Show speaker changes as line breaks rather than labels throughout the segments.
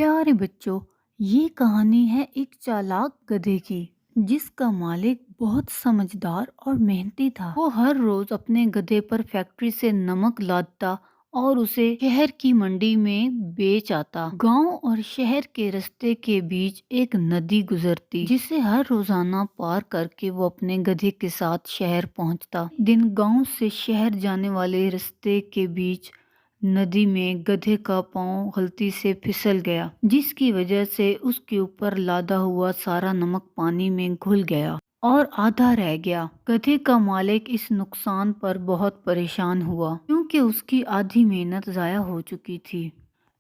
پیارے بچوں، یہ کہانی ہے ایک چالاک گدھے کی جس کا مالک بہت سمجھدار اور محنتی تھا۔ وہ ہر روز اپنے گدھے پر فیکٹری سے نمک لاتا اور اسے شہر کی منڈی میں بیچ آتا۔ گاؤں اور شہر کے رستے کے بیچ ایک ندی گزرتی جسے ہر روزانہ پار کر کے وہ اپنے گدھے کے ساتھ شہر پہنچتا۔ دن گاؤں سے شہر جانے والے رستے کے بیچ ندی میں گدھے کا پاؤں غلطی سے پھسل گیا، جس کی وجہ سے اس کے اوپر لادا ہوا سارا نمک پانی میں گھل گیا اور آدھا رہ گیا۔ گدھے کا مالک اس نقصان پر بہت پریشان ہوا کیونکہ اس کی آدھی محنت ضائع ہو چکی تھی۔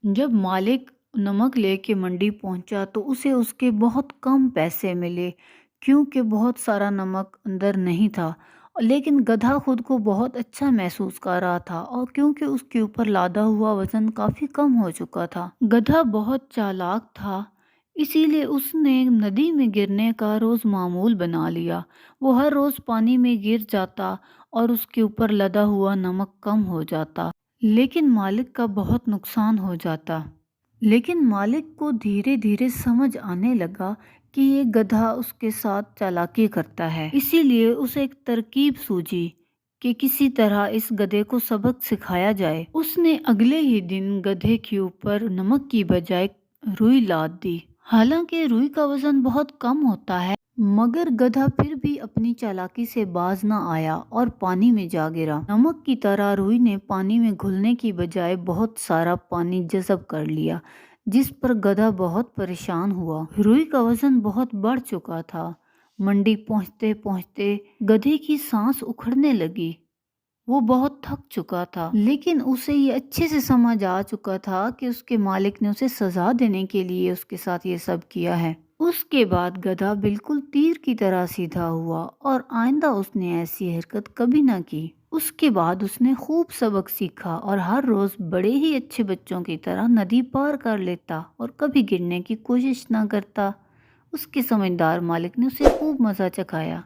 جب مالک نمک لے کے منڈی پہنچا تو اسے اس کے بہت کم پیسے ملے کیونکہ بہت سارا نمک اندر نہیں تھا، لیکن گدھا خود کو بہت اچھا محسوس کر رہا تھا اور کیونکہ اس کے اوپر لادا ہوا وزن کافی کم ہو چکا تھا۔ گدھا بہت چالاک تھا، اسی لیے اس نے ندی میں گرنے کا روز معمول بنا لیا۔ وہ ہر روز پانی میں گر جاتا اور اس کے اوپر لدا ہوا نمک کم ہو جاتا، لیکن مالک کا بہت نقصان ہو جاتا۔ لیکن مالک کو دھیرے دھیرے سمجھ آنے لگا کہ یہ گدھا اس کے ساتھ چالاکی کرتا ہے، اسی لیے اسے ایک ترکیب سوجی کہ کسی طرح اس گدھے کو سبق سکھایا جائے۔ اس نے اگلے ہی دن گدھے کے اوپر نمک کی بجائے روئی لاد دی۔ حالانکہ روئی کا وزن بہت کم ہوتا ہے، مگر گدھا پھر بھی اپنی چالاکی سے باز نہ آیا اور پانی میں جا گرا۔ نمک کی طرح روئی نے پانی میں گھلنے کی بجائے بہت سارا پانی جذب کر لیا، جس پر گدھا بہت پریشان ہوا۔ روئی کا وزن بہت بڑھ چکا تھا۔ منڈی پہنچتے پہنچتے گدھے کی سانس اکھڑنے لگی۔ وہ بہت تھک چکا تھا، لیکن اسے یہ اچھے سے سمجھ آ چکا تھا کہ اس کے مالک نے اسے سزا دینے کے لیے اس کے ساتھ یہ سب کیا ہے۔ اس کے بعد گدھا بالکل تیر کی طرح سیدھا ہوا اور آئندہ اس نے ایسی حرکت کبھی نہ کی۔ اس کے بعد اس نے خوب سبق سیکھا اور ہر روز بڑے ہی اچھے بچوں کی طرح ندی پار کر لیتا اور کبھی گرنے کی کوشش نہ کرتا۔ اس کے سمجھدار مالک نے اسے خوب مزہ چکھایا۔